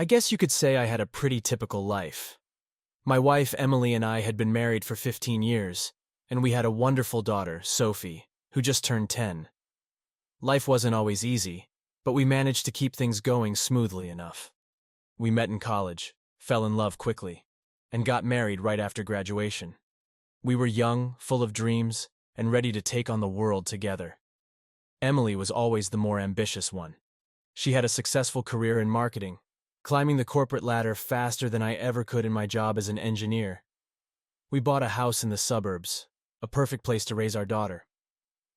I guess you could say I had a pretty typical life. My wife, Emily, and I had been married for 15 years, and we had a wonderful daughter, Sophie, who just turned 10. Life wasn't always easy, but we managed to keep things going smoothly enough. We met in college, fell in love quickly, and got married right after graduation. We were young, full of dreams, and ready to take on the world together. Emily was always the more ambitious one. She had a successful career in marketing, climbing the corporate ladder faster than I ever could in my job as an engineer. We bought a house in the suburbs, a perfect place to raise our daughter.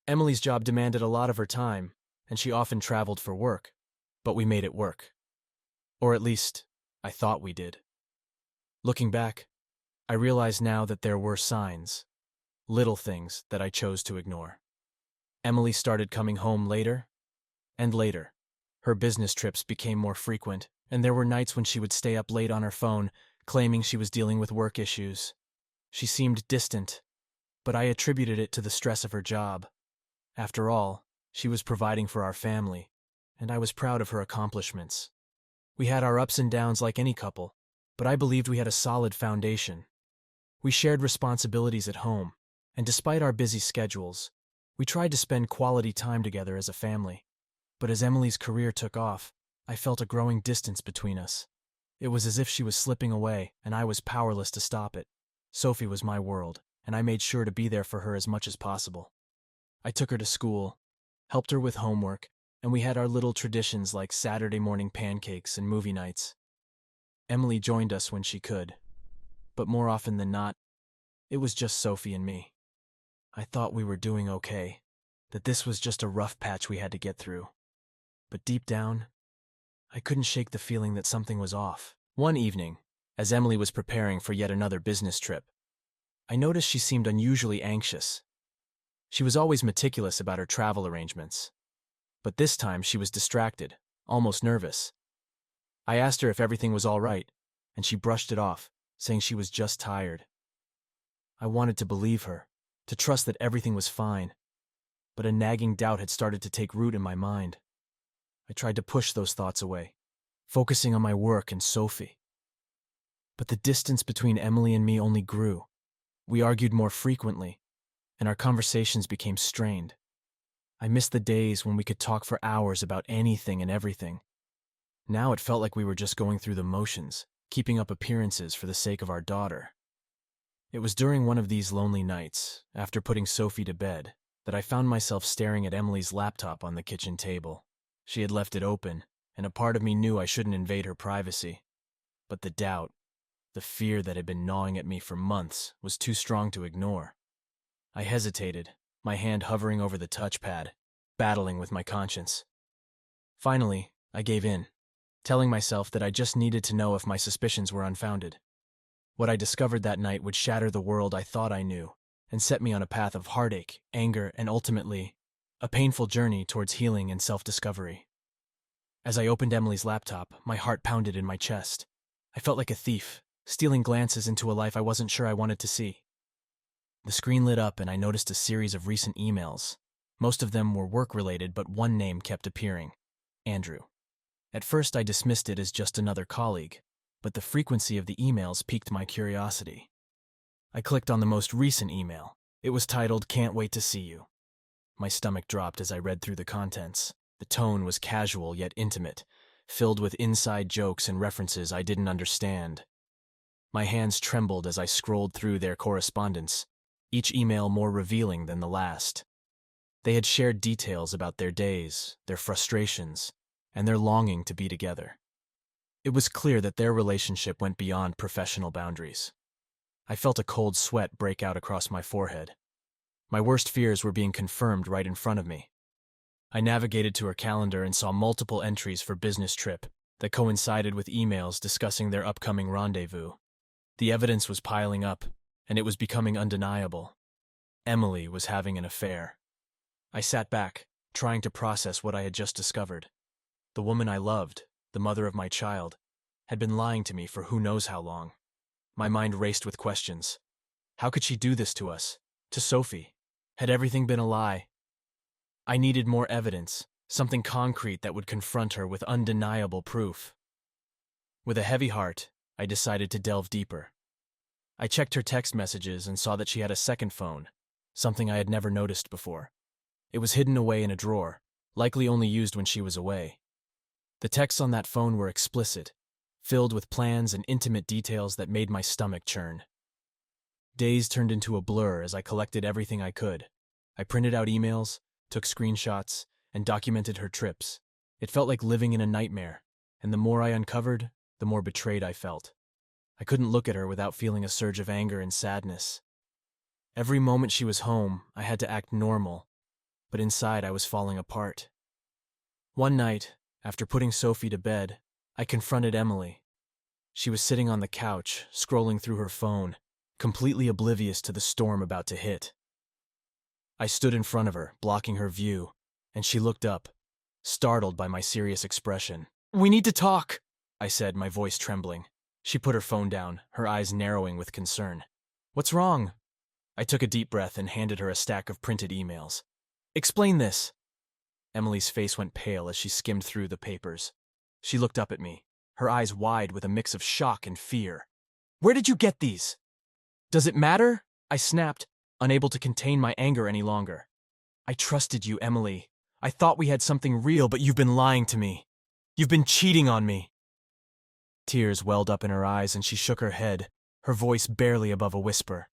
Emily's job demanded a lot of her time, and she often traveled for work, but we made it work. Or at least, I thought we did. Looking back, I realize now that there were signs, little things that I chose to ignore. Emily started coming home later and later. Her business trips became more frequent, and there were nights when she would stay up late on her phone, claiming she was dealing with work issues. She seemed distant, but I attributed it to the stress of her job. After all, she was providing for our family, and I was proud of her accomplishments. We had our ups and downs like any couple, but I believed we had a solid foundation. We shared responsibilities at home, and despite our busy schedules, we tried to spend quality time together as a family. But as Emily's career took off, I felt a growing distance between us. It was as if she was slipping away, and I was powerless to stop it. Sophie was my world, and I made sure to be there for her as much as possible. I took her to school, helped her with homework, and we had our little traditions like Saturday morning pancakes and movie nights. Emily joined us when she could, but more often than not, it was just Sophie and me. I thought we were doing okay, that this was just a rough patch we had to get through. But deep down, I couldn't shake the feeling that something was off. One evening, as Emily was preparing for yet another business trip, I noticed she seemed unusually anxious. She was always meticulous about her travel arrangements, but this time she was distracted, almost nervous. I asked her if everything was all right, and she brushed it off, saying she was just tired. I wanted to believe her, to trust that everything was fine, but a nagging doubt had started to take root in my mind. I tried to push those thoughts away, focusing on my work and Sophie. But the distance between Emily and me only grew. We argued more frequently, and our conversations became strained. I missed the days when we could talk for hours about anything and everything. Now it felt like we were just going through the motions, keeping up appearances for the sake of our daughter. It was during one of these lonely nights, after putting Sophie to bed, that I found myself staring at Emily's laptop on the kitchen table. She had left it open, and a part of me knew I shouldn't invade her privacy. But the doubt, the fear that had been gnawing at me for months, was too strong to ignore. I hesitated, my hand hovering over the touchpad, battling with my conscience. Finally, I gave in, telling myself that I just needed to know if my suspicions were unfounded. What I discovered that night would shatter the world I thought I knew, and set me on a path of heartache, anger, and ultimately, a painful journey towards healing and self-discovery. As I opened Emily's laptop, my heart pounded in my chest. I felt like a thief, stealing glances into a life I wasn't sure I wanted to see. The screen lit up and I noticed a series of recent emails. Most of them were work-related, but one name kept appearing: Andrew. At first I dismissed it as just another colleague, but the frequency of the emails piqued my curiosity. I clicked on the most recent email. It was titled, "Can't wait to see you." My stomach dropped as I read through the contents. The tone was casual yet intimate, filled with inside jokes and references I didn't understand. My hands trembled as I scrolled through their correspondence, each email more revealing than the last. They had shared details about their days, their frustrations, and their longing to be together. It was clear that their relationship went beyond professional boundaries. I felt a cold sweat break out across my forehead. My worst fears were being confirmed right in front of me. I navigated to her calendar and saw multiple entries for business trip that coincided with emails discussing their upcoming rendezvous. The evidence was piling up, and it was becoming undeniable. Emily was having an affair. I sat back, trying to process what I had just discovered. The woman I loved, the mother of my child, had been lying to me for who knows how long. My mind raced with questions. How could she do this to us? To Sophie? Had everything been a lie? I needed more evidence, something concrete that would confront her with undeniable proof. With a heavy heart, I decided to delve deeper. I checked her text messages and saw that she had a second phone, something I had never noticed before. It was hidden away in a drawer, likely only used when she was away. The texts on that phone were explicit, filled with plans and intimate details that made my stomach churn. Days turned into a blur as I collected everything I could. I printed out emails, took screenshots, and documented her trips. It felt like living in a nightmare, and the more I uncovered, the more betrayed I felt. I couldn't look at her without feeling a surge of anger and sadness. Every moment she was home, I had to act normal, but inside I was falling apart. One night, after putting Sophie to bed, I confronted Emily. She was sitting on the couch, scrolling through her phone, completely oblivious to the storm about to hit. I stood in front of her, blocking her view, and she looked up, startled by my serious expression. "We need to talk," I said, my voice trembling. She put her phone down, her eyes narrowing with concern. "What's wrong?" I took a deep breath and handed her a stack of printed emails. "Explain this." Emily's face went pale as she skimmed through the papers. She looked up at me, her eyes wide with a mix of shock and fear. "Where did you get these?" "Does it matter?" I snapped, unable to contain my anger any longer. "I trusted you, Emily. I thought we had something real, but you've been lying to me. You've been cheating on me." Tears welled up in her eyes and she shook her head, her voice barely above a whisper.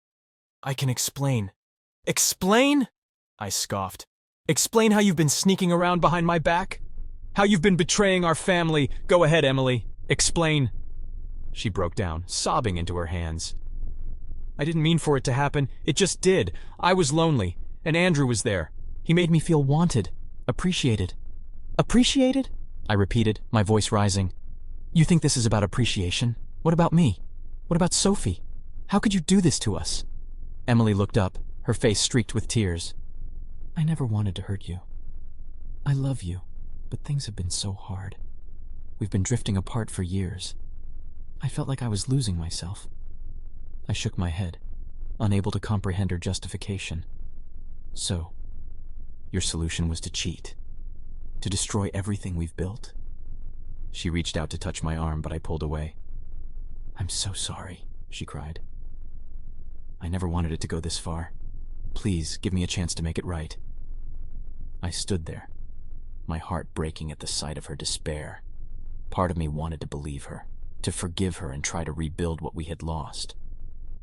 "I can explain." "Explain?" I scoffed. "Explain how you've been sneaking around behind my back? How you've been betraying our family? Go ahead, Emily. Explain." She broke down, sobbing into her hands. "I didn't mean for it to happen. It just did. I was lonely, and Andrew was there. He made me feel wanted, appreciated." "Appreciated?" I repeated, my voice rising. "You think this is about appreciation? What about me? What about Sophie? How could you do this to us?" Emily looked up, her face streaked with tears. "I never wanted to hurt you. I love you, but things have been so hard. We've been drifting apart for years. I felt like I was losing myself." I shook my head, unable to comprehend her justification. "So, your solution was to cheat? To destroy everything we've built?" She reached out to touch my arm, but I pulled away. "I'm so sorry," she cried. "I never wanted it to go this far. Please, give me a chance to make it right." I stood there, my heart breaking at the sight of her despair. Part of me wanted to believe her, to forgive her and try to rebuild what we had lost.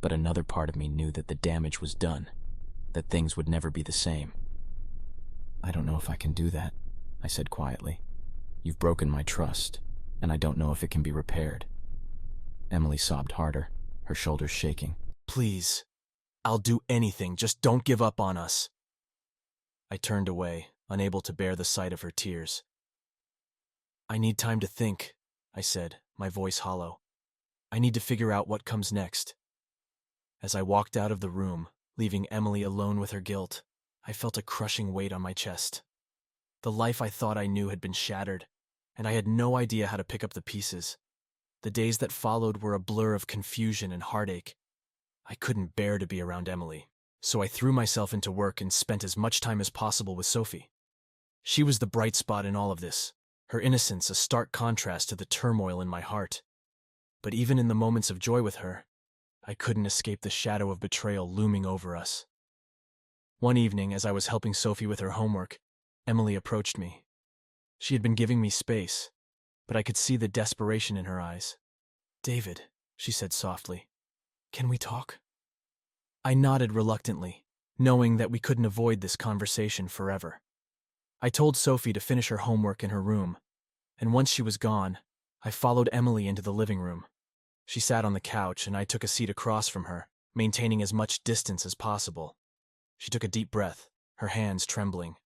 But another part of me knew that the damage was done, that things would never be the same. "I don't know if I can do that," I said quietly. "You've broken my trust, and I don't know if it can be repaired." Emily sobbed harder, her shoulders shaking. "Please, I'll do anything, just don't give up on us." I turned away, unable to bear the sight of her tears. "I need time to think," I said, my voice hollow. "I need to figure out what comes next." As I walked out of the room, leaving Emily alone with her guilt, I felt a crushing weight on my chest. The life I thought I knew had been shattered, and I had no idea how to pick up the pieces. The days that followed were a blur of confusion and heartache. I couldn't bear to be around Emily, so I threw myself into work and spent as much time as possible with Sophie. She was the bright spot in all of this, her innocence a stark contrast to the turmoil in my heart. But even in the moments of joy with her, I couldn't escape the shadow of betrayal looming over us. One evening, as I was helping Sophie with her homework, Emily approached me. She had been giving me space, but I could see the desperation in her eyes. "David," she said softly, "can we talk?" I nodded reluctantly, knowing that we couldn't avoid this conversation forever. I told Sophie to finish her homework in her room, and once she was gone, I followed Emily into the living room. She sat on the couch, and I took a seat across from her, maintaining as much distance as possible. She took a deep breath, her hands trembling.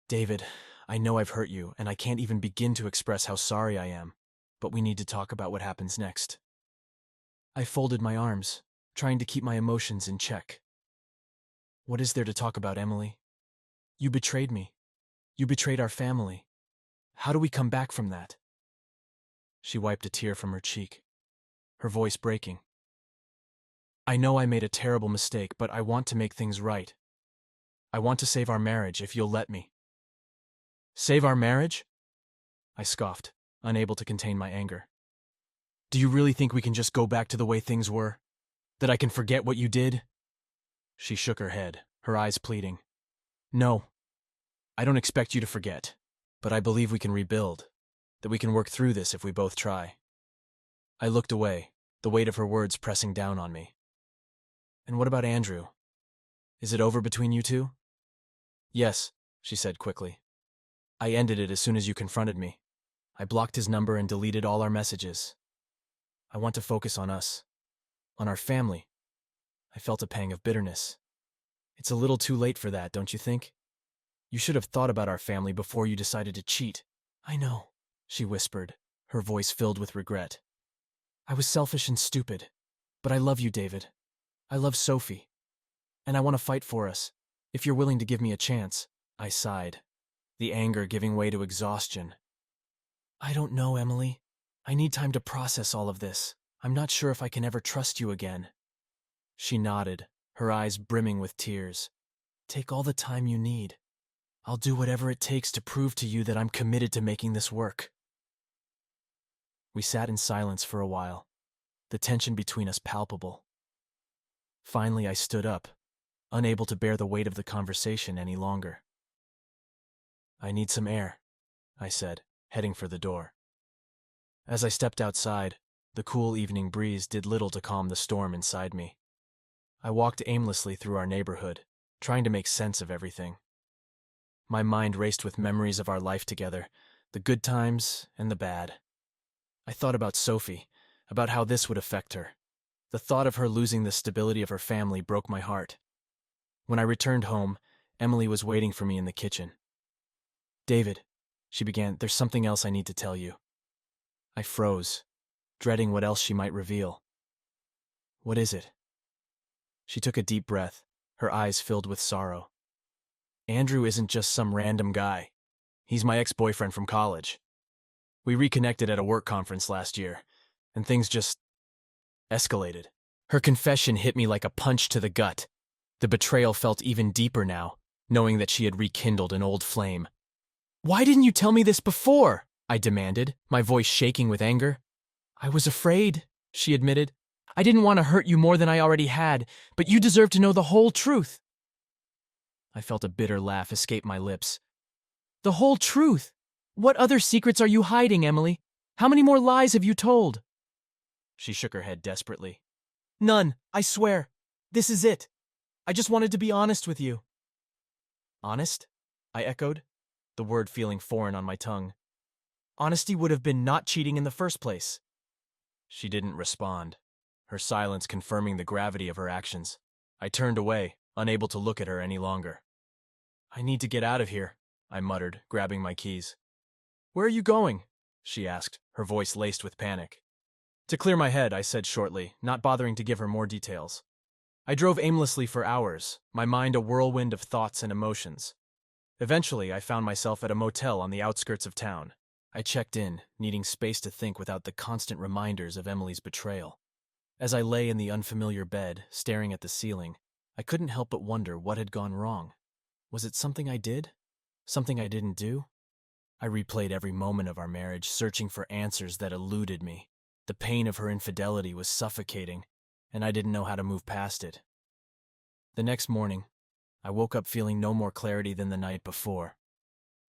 "David, I know I've hurt you, and I can't even begin to express how sorry I am, but we need to talk about what happens next." I folded my arms, trying to keep my emotions in check. "What is there to talk about, Emily? You betrayed me. You betrayed our family. How do we come back from that?" She wiped a tear from her cheek, her voice breaking. "I know I made a terrible mistake, but I want to make things right. I want to save our marriage, if you'll let me." "Save our marriage?" I scoffed, unable to contain my anger. Do you really think we can just go back to the way things were? That I can forget what you did?" She shook her head, her eyes pleading. "No, I don't expect you to forget, but I believe we can rebuild, that we can work through this if we both try." I looked away, the weight of her words pressing down on me. "And what about Andrew? Is it over between you two?" "Yes," she said quickly. "I ended it as soon as you confronted me. I blocked his number and deleted all our messages. I want to focus on us, on our family." I felt a pang of bitterness. "It's a little too late for that, don't you think? You should have thought about our family before you decided to cheat." "I know," she whispered, her voice filled with regret. "I was selfish and stupid, but I love you, David. I love Sophie. And I want to fight for us, if you're willing to give me a chance." I sighed, the anger giving way to exhaustion. "I don't know, Emily. I need time to process all of this. I'm not sure if I can ever trust you again." She nodded, her eyes brimming with tears. "Take all the time you need. I'll do whatever it takes to prove to you that I'm committed to making this work." We sat in silence for a while, the tension between us palpable. Finally, I stood up, unable to bear the weight of the conversation any longer. "I need some air," I said, heading for the door. As I stepped outside, the cool evening breeze did little to calm the storm inside me. I walked aimlessly through our neighborhood, trying to make sense of everything. My mind raced with memories of our life together, the good times and the bad. I thought about Sophie, about how this would affect her. The thought of her losing the stability of her family broke my heart. When I returned home, Emily was waiting for me in the kitchen. "David," she began, "there's something else I need to tell you." I froze, dreading what else she might reveal. "What is it?" She took a deep breath, her eyes filled with sorrow. "Andrew isn't just some random guy. He's my ex-boyfriend from college. We reconnected at a work conference last year, and things just escalated." Her confession hit me like a punch to the gut. The betrayal felt even deeper now, knowing that she had rekindled an old flame. "Why didn't you tell me this before?" I demanded, my voice shaking with anger. "I was afraid," she admitted. "I didn't want to hurt you more than I already had, but you deserve to know the whole truth." I felt a bitter laugh escape my lips. "The whole truth? What other secrets are you hiding, Emily? How many more lies have you told?" She shook her head desperately. "None, I swear. This is it. I just wanted to be honest with you." "Honest?" I echoed, the word feeling foreign on my tongue. "Honesty would have been not cheating in the first place." She didn't respond, her silence confirming the gravity of her actions. I turned away, unable to look at her any longer. "I need to get out of here," I muttered, grabbing my keys. "Where are you going?" she asked, her voice laced with panic. "To clear my head," I said shortly, not bothering to give her more details. I drove aimlessly for hours, my mind a whirlwind of thoughts and emotions. Eventually, I found myself at a motel on the outskirts of town. I checked in, needing space to think without the constant reminders of Emily's betrayal. As I lay in the unfamiliar bed, staring at the ceiling, I couldn't help but wonder what had gone wrong. Was it something I did? Something I didn't do? I replayed every moment of our marriage, searching for answers that eluded me. The pain of her infidelity was suffocating, and I didn't know how to move past it. The next morning, I woke up feeling no more clarity than the night before.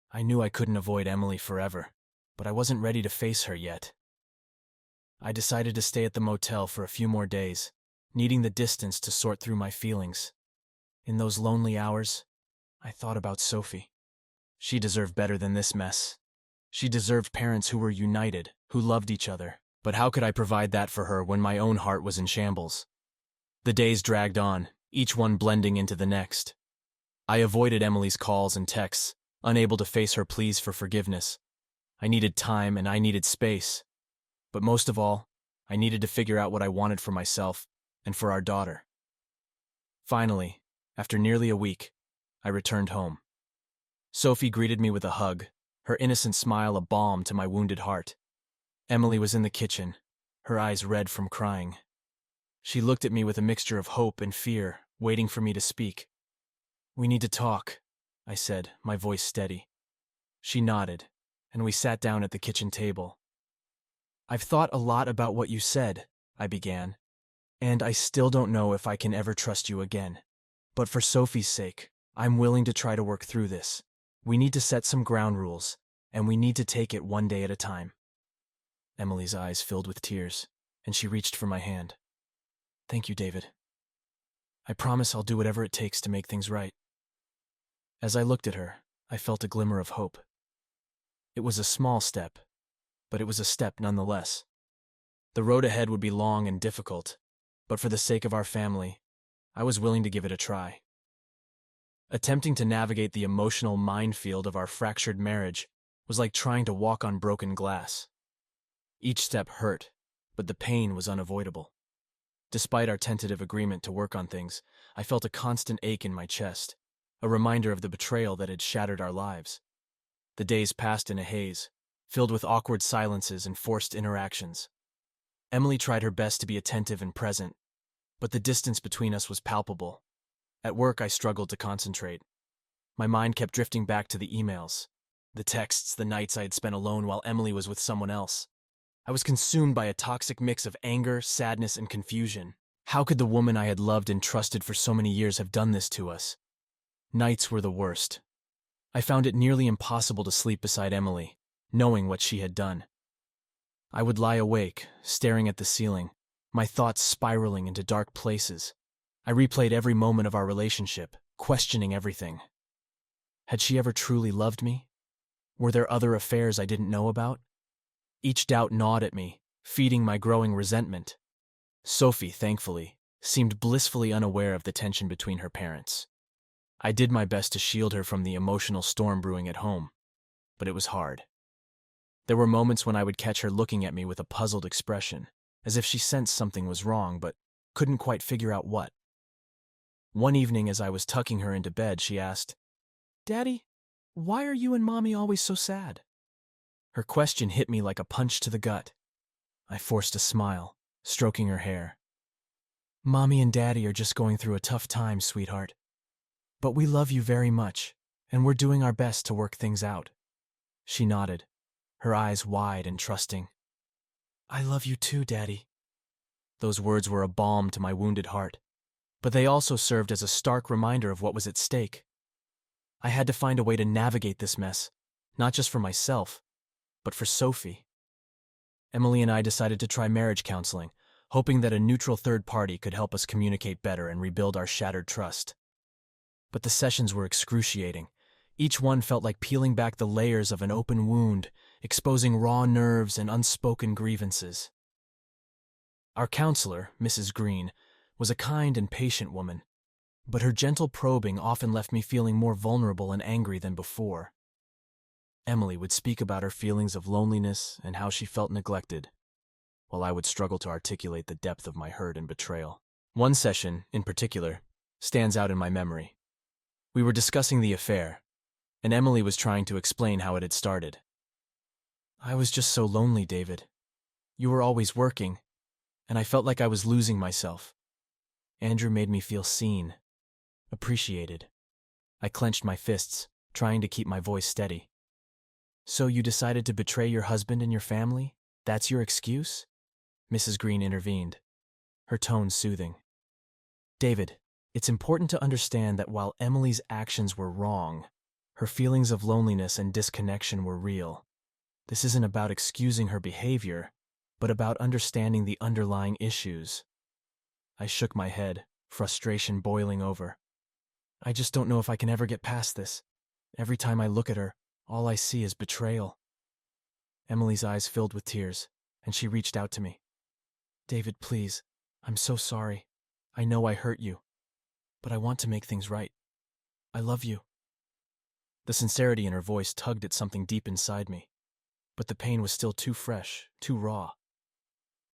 I knew I couldn't avoid Emily forever, but I wasn't ready to face her yet. I decided to stay at the motel for a few more days, needing the distance to sort through my feelings. In those lonely hours, I thought about Sophie. She deserved better than this mess. She deserved parents who were united, who loved each other. But how could I provide that for her when my own heart was in shambles? The days dragged on, each one blending into the next. I avoided Emily's calls and texts, unable to face her pleas for forgiveness. I needed time and I needed space. But most of all, I needed to figure out what I wanted for myself and for our daughter. Finally, after nearly a week, I returned home. Sophie greeted me with a hug, her innocent smile a balm to my wounded heart. Emily was in the kitchen, her eyes red from crying. She looked at me with a mixture of hope and fear, waiting for me to speak. "We need to talk," I said, my voice steady. She nodded, and we sat down at the kitchen table. I've thought a lot about what you said, I began, and I still don't know if I can ever trust you again. But for Sophie's sake, I'm willing to try to work through this. We need to set some ground rules, and we need to take it one day at a time. Emily's eyes filled with tears, and she reached for my hand. Thank you, David. I promise I'll do whatever it takes to make things right. As I looked at her, I felt a glimmer of hope. It was a small step, but it was a step nonetheless. The road ahead would be long and difficult, but for the sake of our family, I was willing to give it a try. Attempting to navigate the emotional minefield of our fractured marriage was like trying to walk on broken glass. Each step hurt, but the pain was unavoidable. Despite our tentative agreement to work on things, I felt a constant ache in my chest, a reminder of the betrayal that had shattered our lives. The days passed in a haze, filled with awkward silences and forced interactions. Emily tried her best to be attentive and present, but the distance between us was palpable. At work, I struggled to concentrate. My mind kept drifting back to the emails, the texts, the nights I had spent alone while Emily was with someone else. I was consumed by a toxic mix of anger, sadness, and confusion. How could the woman I had loved and trusted for so many years have done this to us? Nights were the worst. I found it nearly impossible to sleep beside Emily, knowing what she had done. I would lie awake, staring at the ceiling, my thoughts spiraling into dark places. I replayed every moment of our relationship, questioning everything. Had she ever truly loved me? Were there other affairs I didn't know about? Each doubt gnawed at me, feeding my growing resentment. Sophie, thankfully, seemed blissfully unaware of the tension between her parents. I did my best to shield her from the emotional storm brewing at home, but it was hard. There were moments when I would catch her looking at me with a puzzled expression, as if she sensed something was wrong but couldn't quite figure out what. One evening as I was tucking her into bed, she asked, "Daddy, why are you and Mommy always so sad?" Her question hit me like a punch to the gut. I forced a smile, stroking her hair. "Mommy and Daddy are just going through a tough time, sweetheart. But we love you very much, and we're doing our best to work things out." She nodded, her eyes wide and trusting. "I love you too, Daddy." Those words were a balm to my wounded heart, but they also served as a stark reminder of what was at stake. I had to find a way to navigate this mess, not just for myself, but for Sophie. Emily and I decided to try marriage counseling, hoping that a neutral third party could help us communicate better and rebuild our shattered trust. But the sessions were excruciating. Each one felt like peeling back the layers of an open wound, exposing raw nerves and unspoken grievances. Our counselor, Mrs. Green, was a kind and patient woman, but her gentle probing often left me feeling more vulnerable and angry than before. Emily would speak about her feelings of loneliness and how she felt neglected, while I would struggle to articulate the depth of my hurt and betrayal. One session, in particular, stands out in my memory. We were discussing the affair, and Emily was trying to explain how it had started. "I was just so lonely, David. You were always working, and I felt like I was losing myself. Andrew made me feel seen, appreciated." I clenched my fists, trying to keep my voice steady. "So you decided to betray your husband and your family? That's your excuse?" Mrs. Green intervened, her tone soothing. "David, it's important to understand that while Emily's actions were wrong, her feelings of loneliness and disconnection were real. This isn't about excusing her behavior, but about understanding the underlying issues." I shook my head, frustration boiling over. "I just don't know if I can ever get past this. Every time I look at her, all I see is betrayal." Emily's eyes filled with tears, and she reached out to me. "David, please, I'm so sorry. I know I hurt you, but I want to make things right. I love you." The sincerity in her voice tugged at something deep inside me, but the pain was still too fresh, too raw.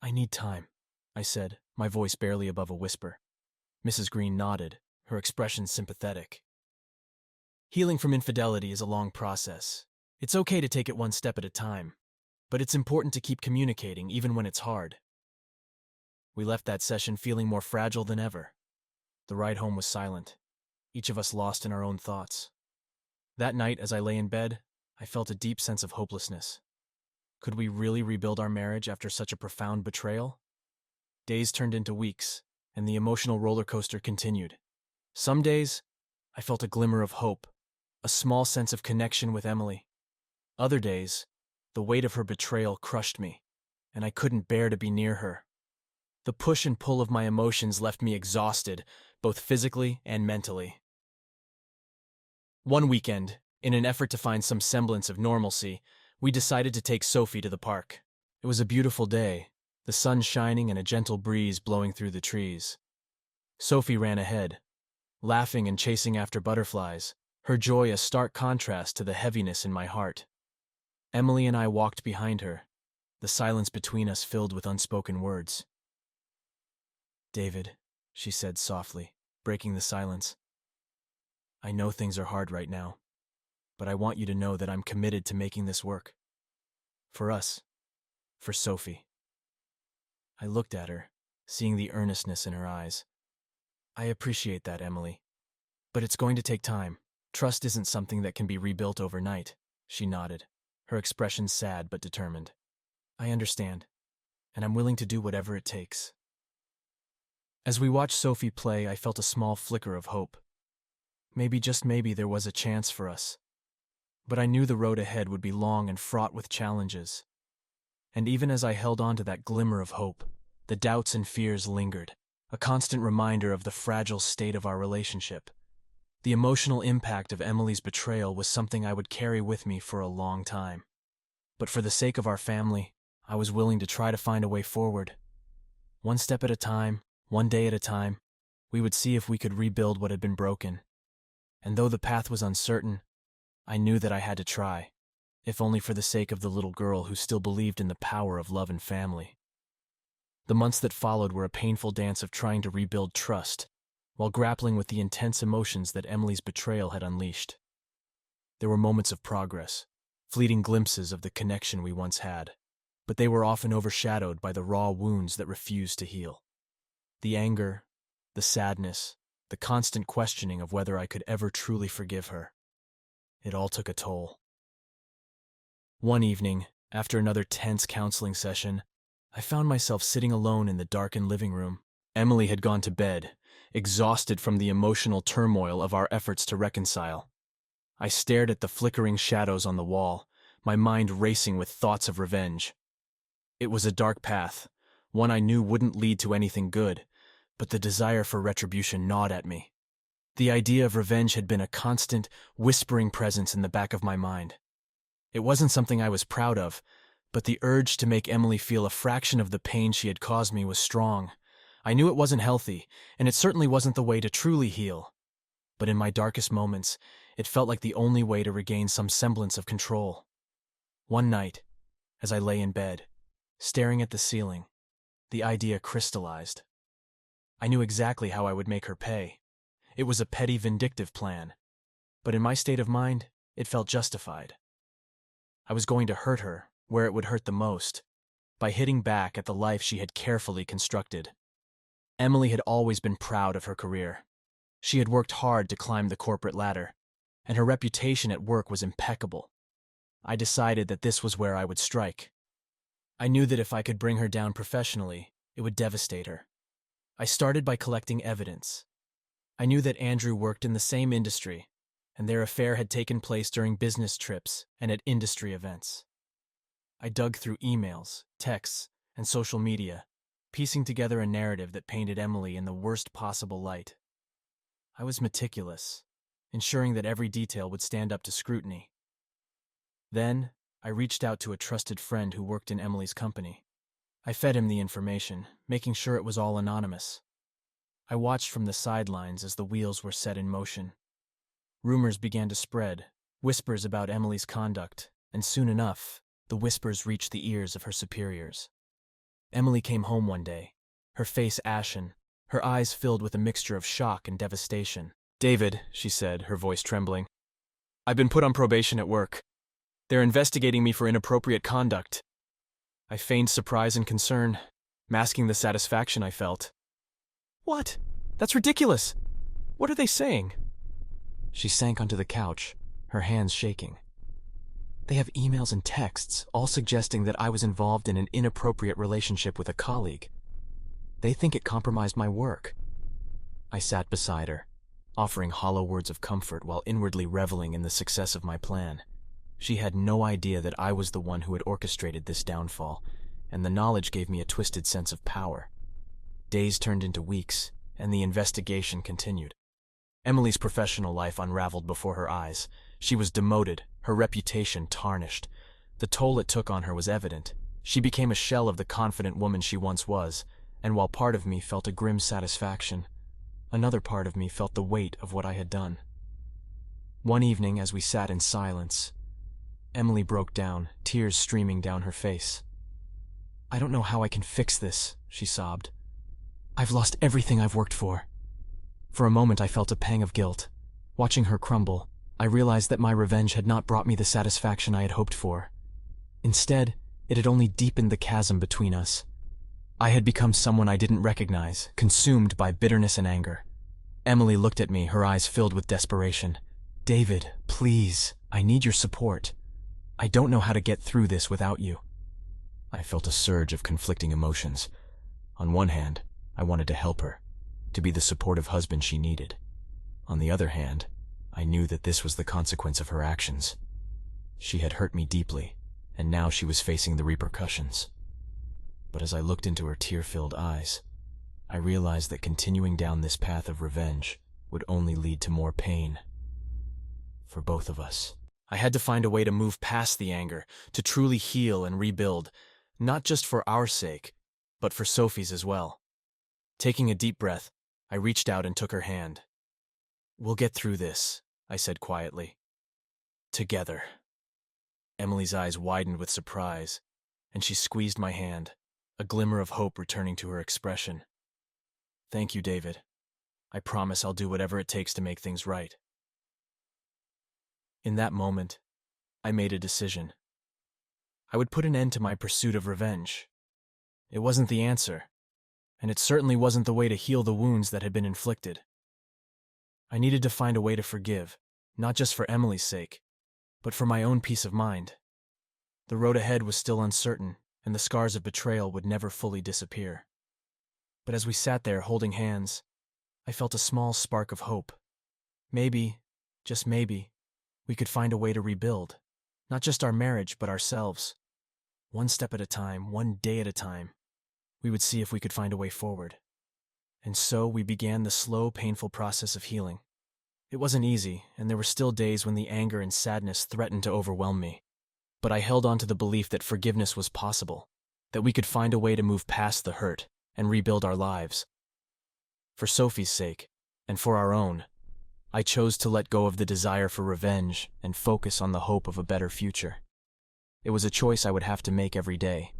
"I need time," I said, my voice barely above a whisper. Mrs. Green nodded, her expression sympathetic. "Healing from infidelity is a long process. It's okay to take it one step at a time, but it's important to keep communicating even when it's hard." We left that session feeling more fragile than ever. The ride home was silent, each of us lost in our own thoughts. That night, as I lay in bed, I felt a deep sense of hopelessness. Could we really rebuild our marriage after such a profound betrayal? Days turned into weeks, and the emotional roller coaster continued. Some days, I felt a glimmer of hope, a small sense of connection with Emily. Other days, the weight of her betrayal crushed me, and I couldn't bear to be near her. The push and pull of my emotions left me exhausted, both physically and mentally. One weekend, in an effort to find some semblance of normalcy, we decided to take Sophie to the park. It was a beautiful day, the sun shining and a gentle breeze blowing through the trees. Sophie ran ahead, laughing and chasing after butterflies, her joy a stark contrast to the heaviness in my heart. Emily and I walked behind her, the silence between us filled with unspoken words. "David," she said softly, breaking the silence. "I know things are hard right now, but I want you to know that I'm committed to making this work. For us. For Sophie." I looked at her, seeing the earnestness in her eyes. "I appreciate that, Emily. But it's going to take time. Trust isn't something that can be rebuilt overnight." She nodded, her expression sad but determined. "I understand, and I'm willing to do whatever it takes." As we watched Sophie play, I felt a small flicker of hope. Maybe, just maybe, there was a chance for us. But I knew the road ahead would be long and fraught with challenges. And even as I held on to that glimmer of hope, the doubts and fears lingered, a constant reminder of the fragile state of our relationship. The emotional impact of Emily's betrayal was something I would carry with me for a long time. But for the sake of our family, I was willing to try to find a way forward. One step at a time, one day at a time, we would see if we could rebuild what had been broken. And though the path was uncertain, I knew that I had to try, if only for the sake of the little girl who still believed in the power of love and family. The months that followed were a painful dance of trying to rebuild trust, while grappling with the intense emotions that Emily's betrayal had unleashed. There were moments of progress, fleeting glimpses of the connection we once had, but they were often overshadowed by the raw wounds that refused to heal. The anger, the sadness, the constant questioning of whether I could ever truly forgive her. It all took a toll. One evening, after another tense counseling session, I found myself sitting alone in the darkened living room. Emily had gone to bed, exhausted from the emotional turmoil of our efforts to reconcile. I stared at the flickering shadows on the wall, my mind racing with thoughts of revenge. It was a dark path, one I knew wouldn't lead to anything good, but the desire for retribution gnawed at me. The idea of revenge had been a constant, whispering presence in the back of my mind. It wasn't something I was proud of, but the urge to make Emily feel a fraction of the pain she had caused me was strong. I knew it wasn't healthy, and it certainly wasn't the way to truly heal. But in my darkest moments, it felt like the only way to regain some semblance of control. One night, as I lay in bed, staring at the ceiling, the idea crystallized. I knew exactly how I would make her pay. It was a petty, vindictive plan, but in my state of mind, it felt justified. I was going to hurt her where it would hurt the most, by hitting back at the life she had carefully constructed. Emily had always been proud of her career. She had worked hard to climb the corporate ladder, and her reputation at work was impeccable. I decided that this was where I would strike. I knew that if I could bring her down professionally, it would devastate her. I started by collecting evidence. I knew that Andrew worked in the same industry, and their affair had taken place during business trips and at industry events. I dug through emails, texts, and social media, piecing together a narrative that painted Emily in the worst possible light. I was meticulous, ensuring that every detail would stand up to scrutiny. Then, I reached out to a trusted friend who worked in Emily's company. I fed him the information, making sure it was all anonymous. I watched from the sidelines as the wheels were set in motion. Rumors began to spread, whispers about Emily's conduct, and soon enough, the whispers reached the ears of her superiors. Emily came home one day, her face ashen, her eyes filled with a mixture of shock and devastation. "David," she said, her voice trembling, "I've been put on probation at work. They're investigating me for inappropriate conduct." I feigned surprise and concern, masking the satisfaction I felt. "What? That's ridiculous! What are they saying?" She sank onto the couch, her hands shaking. They have emails and texts, all suggesting that I was involved in an inappropriate relationship with a colleague. They think it compromised my work. I sat beside her, offering hollow words of comfort while inwardly reveling in the success of my plan. She had no idea that I was the one who had orchestrated this downfall, and the knowledge gave me a twisted sense of power. Days turned into weeks, and the investigation continued. Emily's professional life unraveled before her eyes. She was demoted, her reputation tarnished. The toll it took on her was evident. She became a shell of the confident woman she once was, and while part of me felt a grim satisfaction, another part of me felt the weight of what I had done. One evening, as we sat in silence, Emily broke down, tears streaming down her face. "I don't know how I can fix this," she sobbed. "I've lost everything I've worked for." For a moment I felt a pang of guilt. Watching her crumble, I realized that my revenge had not brought me the satisfaction I had hoped for. Instead, it had only deepened the chasm between us. I had become someone I didn't recognize, consumed by bitterness and anger. Emily looked at me, her eyes filled with desperation. "David, please, I need your support. I don't know how to get through this without you." I felt a surge of conflicting emotions. On one hand, I wanted to help her, to be the supportive husband she needed. On the other hand, I knew that this was the consequence of her actions. She had hurt me deeply, and now she was facing the repercussions. But as I looked into her tear-filled eyes, I realized that continuing down this path of revenge would only lead to more pain. For both of us. I had to find a way to move past the anger, to truly heal and rebuild, not just for our sake, but for Sophie's as well. Taking a deep breath, I reached out and took her hand. "We'll get through this," I said quietly. "Together." Emily's eyes widened with surprise, and she squeezed my hand, a glimmer of hope returning to her expression. "Thank you, David. I promise I'll do whatever it takes to make things right." In that moment, I made a decision. I would put an end to my pursuit of revenge. It wasn't the answer, and it certainly wasn't the way to heal the wounds that had been inflicted. I needed to find a way to forgive, not just for Emily's sake, but for my own peace of mind. The road ahead was still uncertain, and the scars of betrayal would never fully disappear. But as we sat there holding hands, I felt a small spark of hope. Maybe, just maybe, we could find a way to rebuild, not just our marriage, but ourselves. One step at a time, one day at a time, we would see if we could find a way forward. And so we began the slow, painful process of healing. It wasn't easy, and there were still days when the anger and sadness threatened to overwhelm me. But I held on to the belief that forgiveness was possible, that we could find a way to move past the hurt and rebuild our lives. For Sophie's sake, and for our own, I chose to let go of the desire for revenge and focus on the hope of a better future. It was a choice I would have to make every day,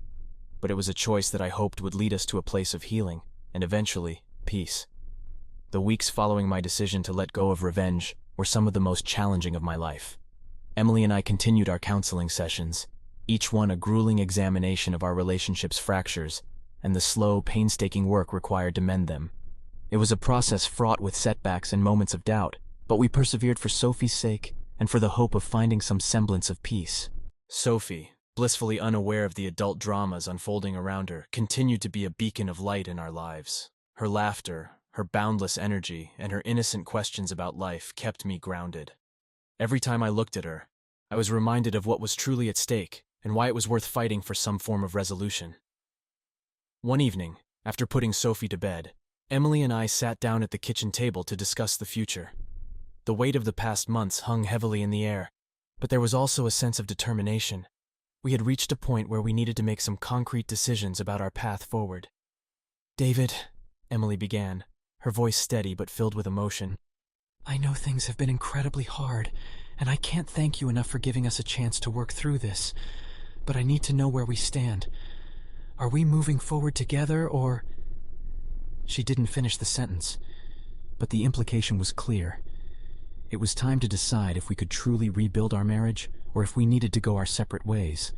but it was a choice that I hoped would lead us to a place of healing and eventually, peace. The weeks following my decision to let go of revenge were some of the most challenging of my life. Emily and I continued our counseling sessions, each one a grueling examination of our relationship's fractures and the slow, painstaking work required to mend them. It was a process fraught with setbacks and moments of doubt, but we persevered for Sophie's sake and for the hope of finding some semblance of peace. Sophie, blissfully unaware of the adult dramas unfolding around her, continued to be a beacon of light in our lives. Her laughter, her boundless energy, and her innocent questions about life kept me grounded. Every time I looked at her, I was reminded of what was truly at stake and why it was worth fighting for some form of resolution. One evening, after putting Sophie to bed, Emily and I sat down at the kitchen table to discuss the future. The weight of the past months hung heavily in the air, but there was also a sense of determination. We had reached a point where we needed to make some concrete decisions about our path forward. "David," Emily began, her voice steady but filled with emotion, "I know things have been incredibly hard, and I can't thank you enough for giving us a chance to work through this, but I need to know where we stand. Are we moving forward together, or—" She didn't finish the sentence, but the implication was clear. It was time to decide if we could truly rebuild our marriage or if we needed to go our separate ways.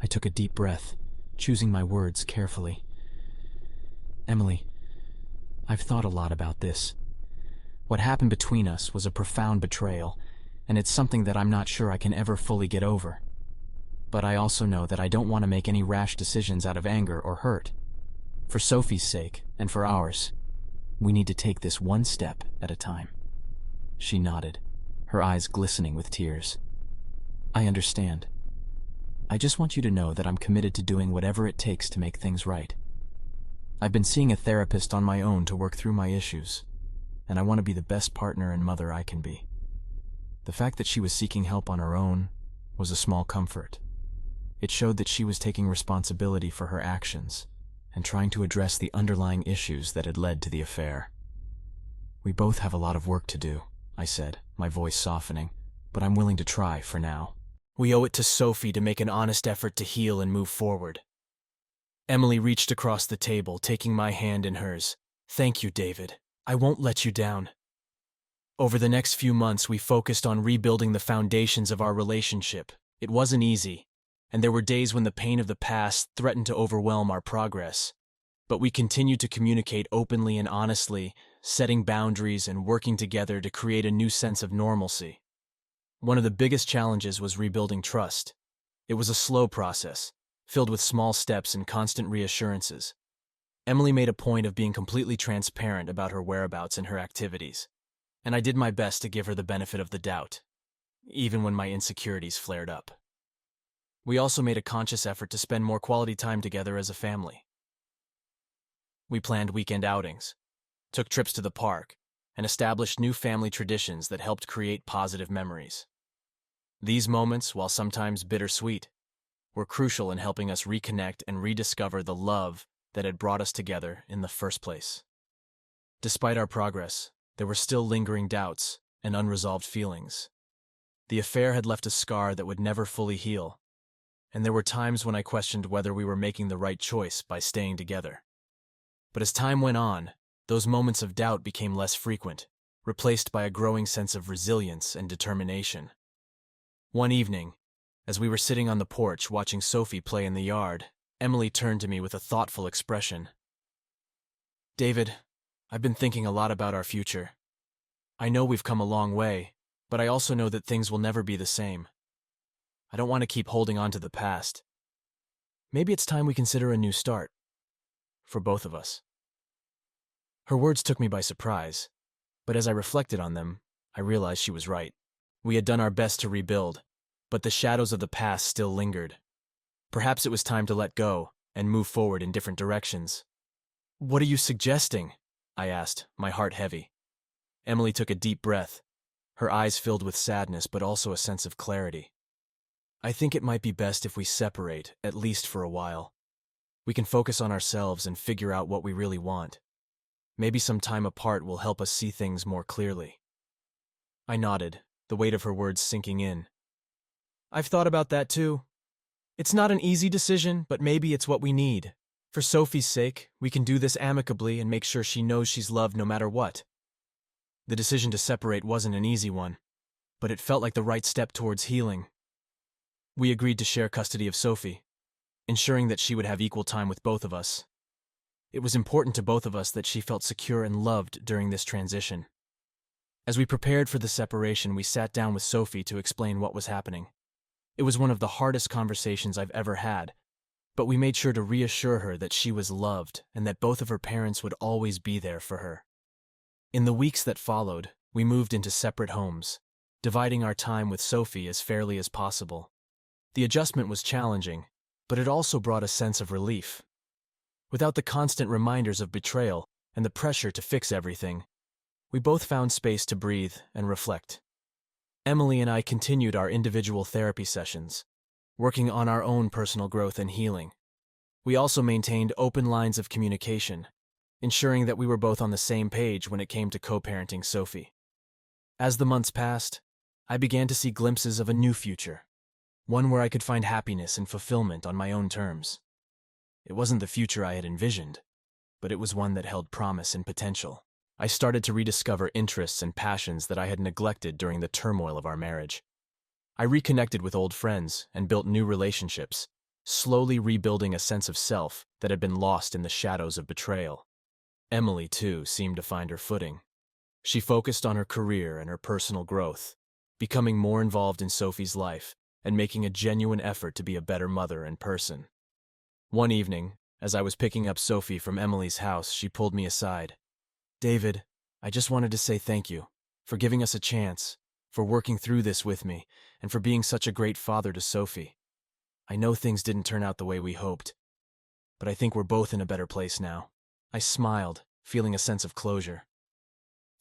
I took a deep breath, choosing my words carefully. "Emily, I've thought a lot about this. What happened between us was a profound betrayal, and it's something that I'm not sure I can ever fully get over. But I also know that I don't want to make any rash decisions out of anger or hurt. For Sophie's sake, and for ours, we need to take this one step at a time. She nodded, her eyes glistening with tears. I understand. I just want you to know that I'm committed to doing whatever it takes to make things right. I've been seeing a therapist on my own to work through my issues, and I want to be the best partner and mother I can be. The fact that she was seeking help on her own was a small comfort. It showed that she was taking responsibility for her actions and trying to address the underlying issues that had led to the affair. We both have a lot of work to do, I said, my voice softening, but I'm willing to try for now. We owe it to Sophie to make an honest effort to heal and move forward. Emily reached across the table, taking my hand in hers. Thank you, David. I won't let you down. Over the next few months, we focused on rebuilding the foundations of our relationship. It wasn't easy, and there were days when the pain of the past threatened to overwhelm our progress. But we continued to communicate openly and honestly, setting boundaries and working together to create a new sense of normalcy. One of the biggest challenges was rebuilding trust. It was a slow process, filled with small steps and constant reassurances. Emily made a point of being completely transparent about her whereabouts and her activities, and I did my best to give her the benefit of the doubt, even when my insecurities flared up. We also made a conscious effort to spend more quality time together as a family. We planned weekend outings, took trips to the park, and established new family traditions that helped create positive memories. These moments, while sometimes bittersweet, were crucial in helping us reconnect and rediscover the love that had brought us together in the first place. Despite our progress, there were still lingering doubts and unresolved feelings. The affair had left a scar that would never fully heal, and there were times when I questioned whether we were making the right choice by staying together. But as time went on, those moments of doubt became less frequent, replaced by a growing sense of resilience and determination. One evening, as we were sitting on the porch watching Sophie play in the yard, Emily turned to me with a thoughtful expression. David, I've been thinking a lot about our future. I know we've come a long way, but I also know that things will never be the same. I don't want to keep holding on to the past. Maybe it's time we consider a new start. For both of us. Her words took me by surprise, but as I reflected on them, I realized she was right. We had done our best to rebuild, but the shadows of the past still lingered. Perhaps it was time to let go and move forward in different directions. What are you suggesting? I asked, my heart heavy. Emily took a deep breath, her eyes filled with sadness but also a sense of clarity. I think it might be best if we separate, at least for a while. We can focus on ourselves and figure out what we really want. Maybe some time apart will help us see things more clearly. I nodded, the weight of her words sinking in. I've thought about that too. It's not an easy decision, but maybe it's what we need. For Sophie's sake, we can do this amicably and make sure she knows she's loved no matter what. The decision to separate wasn't an easy one, but it felt like the right step towards healing. We agreed to share custody of Sophie, ensuring that she would have equal time with both of us. It was important to both of us that she felt secure and loved during this transition. As we prepared for the separation, we sat down with Sophie to explain what was happening. It was one of the hardest conversations I've ever had, but we made sure to reassure her that she was loved and that both of her parents would always be there for her. In the weeks that followed, we moved into separate homes, dividing our time with Sophie as fairly as possible. The adjustment was challenging, but it also brought a sense of relief. Without the constant reminders of betrayal and the pressure to fix everything, we both found space to breathe and reflect. Emily and I continued our individual therapy sessions, working on our own personal growth and healing. We also maintained open lines of communication, ensuring that we were both on the same page when it came to co-parenting Sophie. As the months passed, I began to see glimpses of a new future, one where I could find happiness and fulfillment on my own terms. It wasn't the future I had envisioned, but it was one that held promise and potential. I started to rediscover interests and passions that I had neglected during the turmoil of our marriage. I reconnected with old friends and built new relationships, slowly rebuilding a sense of self that had been lost in the shadows of betrayal. Emily, too, seemed to find her footing. She focused on her career and her personal growth, becoming more involved in Sophie's life and making a genuine effort to be a better mother and person. One evening, as I was picking up Sophie from Emily's house, she pulled me aside. "David, I just wanted to say thank you for giving us a chance, for working through this with me, and for being such a great father to Sophie. I know things didn't turn out the way we hoped, but I think we're both in a better place now." I smiled, feeling a sense of closure.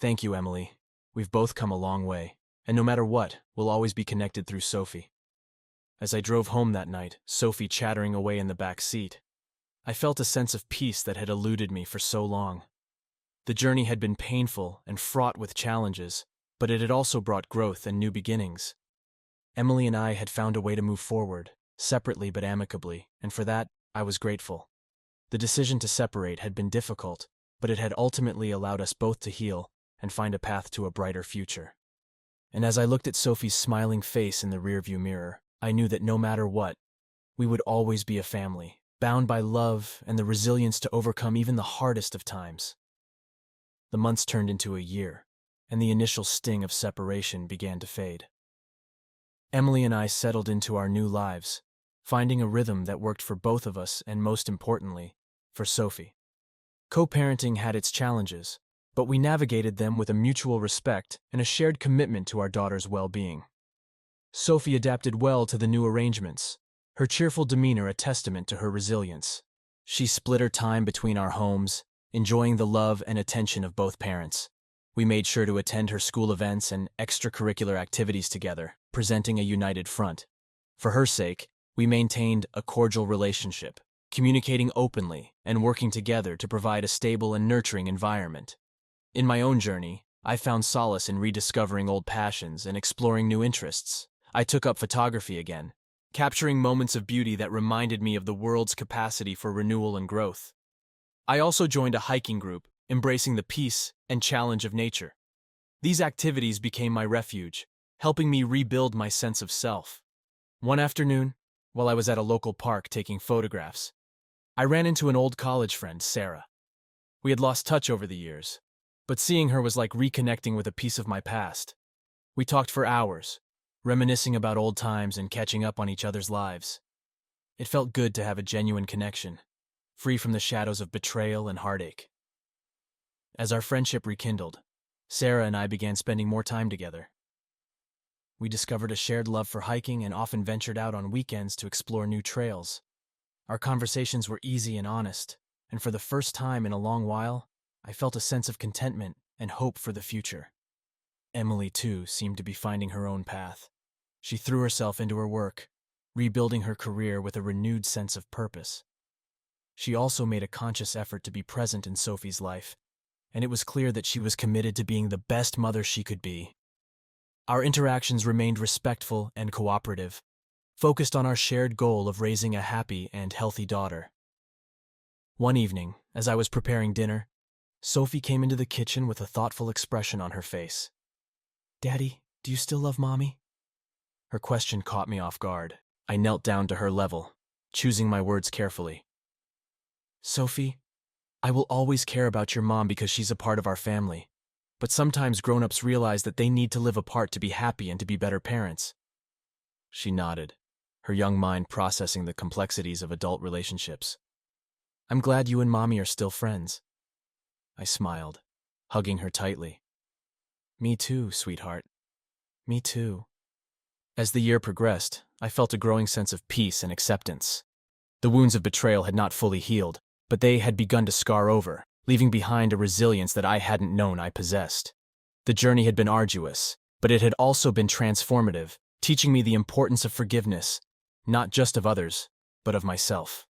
"Thank you, Emily. We've both come a long way, and no matter what, we'll always be connected through Sophie." As I drove home that night, Sophie chattering away in the back seat, I felt a sense of peace that had eluded me for so long. The journey had been painful and fraught with challenges, but it had also brought growth and new beginnings. Emily and I had found a way to move forward, separately but amicably, and for that, I was grateful. The decision to separate had been difficult, but it had ultimately allowed us both to heal and find a path to a brighter future. And as I looked at Sophie's smiling face in the rearview mirror, I knew that no matter what, we would always be a family, bound by love and the resilience to overcome even the hardest of times. The months turned into a year, and the initial sting of separation began to fade. Emily and I settled into our new lives, finding a rhythm that worked for both of us and, most importantly, for Sophie. Co-parenting had its challenges, but we navigated them with a mutual respect and a shared commitment to our daughter's well-being. Sophie adapted well to the new arrangements, her cheerful demeanor a testament to her resilience. She split her time between our homes, enjoying the love and attention of both parents. We made sure to attend her school events and extracurricular activities together, presenting a united front. For her sake, we maintained a cordial relationship, communicating openly and working together to provide a stable and nurturing environment. In my own journey, I found solace in rediscovering old passions and exploring new interests. I took up photography again, capturing moments of beauty that reminded me of the world's capacity for renewal and growth. I also joined a hiking group, embracing the peace and challenge of nature. These activities became my refuge, helping me rebuild my sense of self. One afternoon, while I was at a local park taking photographs, I ran into an old college friend, Sarah. We had lost touch over the years, but seeing her was like reconnecting with a piece of my past. We talked for hours, reminiscing about old times and catching up on each other's lives. It felt good to have a genuine connection, free from the shadows of betrayal and heartache. As our friendship rekindled, Sarah and I began spending more time together. We discovered a shared love for hiking and often ventured out on weekends to explore new trails. Our conversations were easy and honest, and for the first time in a long while, I felt a sense of contentment and hope for the future. Emily, too, seemed to be finding her own path. She threw herself into her work, rebuilding her career with a renewed sense of purpose. She also made a conscious effort to be present in Sophie's life, and it was clear that she was committed to being the best mother she could be. Our interactions remained respectful and cooperative, focused on our shared goal of raising a happy and healthy daughter. One evening, as I was preparing dinner, Sophie came into the kitchen with a thoughtful expression on her face. "Daddy, do you still love Mommy?" Her question caught me off guard. I knelt down to her level, choosing my words carefully. "Sophie, I will always care about your mom because she's a part of our family. But sometimes grown-ups realize that they need to live apart to be happy and to be better parents." She nodded, her young mind processing the complexities of adult relationships. "I'm glad you and Mommy are still friends." I smiled, hugging her tightly. "Me too, sweetheart. Me too." As the year progressed, I felt a growing sense of peace and acceptance. The wounds of betrayal had not fully healed, but they had begun to scar over, leaving behind a resilience that I hadn't known I possessed. The journey had been arduous, but it had also been transformative, teaching me the importance of forgiveness, not just of others, but of myself.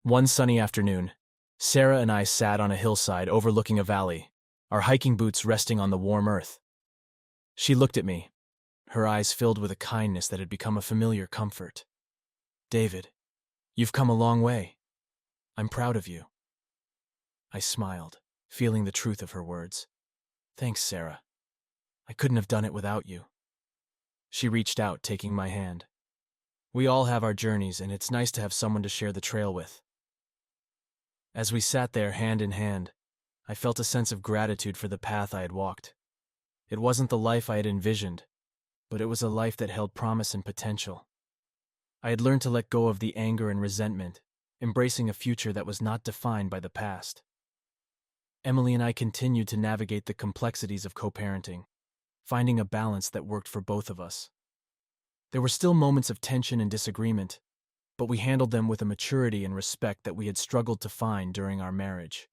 One sunny afternoon, Sarah and I sat on a hillside overlooking a valley, our hiking boots resting on the warm earth. She looked at me, her eyes filled with a kindness that had become a familiar comfort. "David, you've come a long way. I'm proud of you." I smiled, feeling the truth of her words. "Thanks, Sarah. I couldn't have done it without you." She reached out, taking my hand. We all have our journeys, and it's nice to have someone to share the trail with. As we sat there hand in hand, I felt a sense of gratitude for the path I had walked. It wasn't the life I had envisioned, but it was a life that held promise and potential. I had learned to let go of the anger and resentment, embracing a future that was not defined by the past. Emily and I continued to navigate the complexities of co-parenting, finding a balance that worked for both of us. There were still moments of tension and disagreement, but we handled them with a maturity and respect that we had struggled to find during our marriage.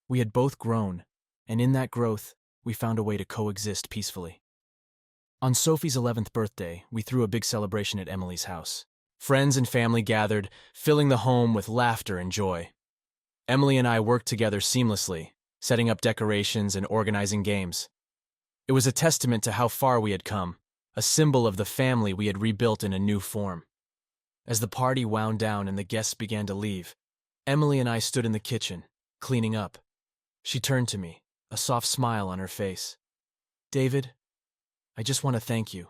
We had both grown, and in that growth, we found a way to coexist peacefully. On Sophie's 11th birthday, we threw a big celebration at Emily's house. Friends and family gathered, filling the home with laughter and joy. Emily and I worked together seamlessly, setting up decorations and organizing games. It was a testament to how far we had come, a symbol of the family we had rebuilt in a new form. As the party wound down and the guests began to leave, Emily and I stood in the kitchen, cleaning up. She turned to me, a soft smile on her face. "David, I just want to thank you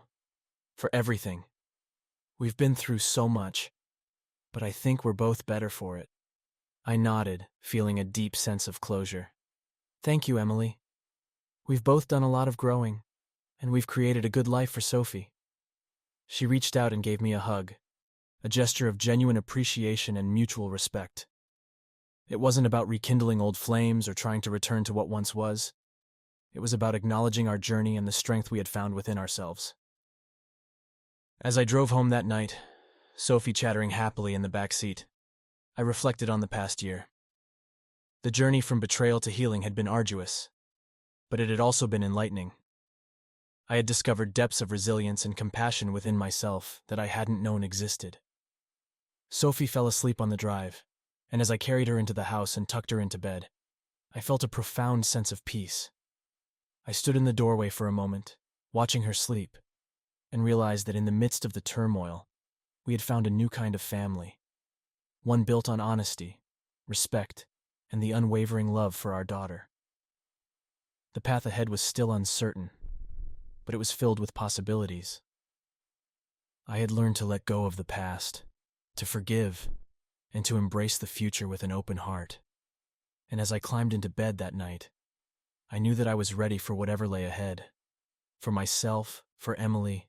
for everything. We've been through so much, but I think we're both better for it." I nodded, feeling a deep sense of closure. "Thank you, Emily. We've both done a lot of growing, and we've created a good life for Sophie." She reached out and gave me a hug, a gesture of genuine appreciation and mutual respect. It wasn't about rekindling old flames or trying to return to what once was. It was about acknowledging our journey and the strength we had found within ourselves. As I drove home that night, Sophie chattering happily in the back seat, I reflected on the past year. The journey from betrayal to healing had been arduous, but it had also been enlightening. I had discovered depths of resilience and compassion within myself that I hadn't known existed. Sophie fell asleep on the drive, and as I carried her into the house and tucked her into bed, I felt a profound sense of peace. I stood in the doorway for a moment, watching her sleep, and realized that in the midst of the turmoil, we had found a new kind of family, one built on honesty, respect, and the unwavering love for our daughter. The path ahead was still uncertain, but it was filled with possibilities. I had learned to let go of the past, to forgive, and to embrace the future with an open heart. And as I climbed into bed that night, I knew that I was ready for whatever lay ahead, for myself, for Emily,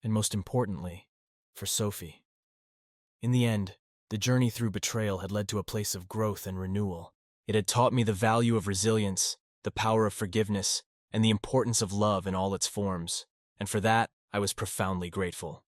and most importantly, for Sophie. In the end, the journey through betrayal had led to a place of growth and renewal. It had taught me the value of resilience, the power of forgiveness, and the importance of love in all its forms, and for that, I was profoundly grateful.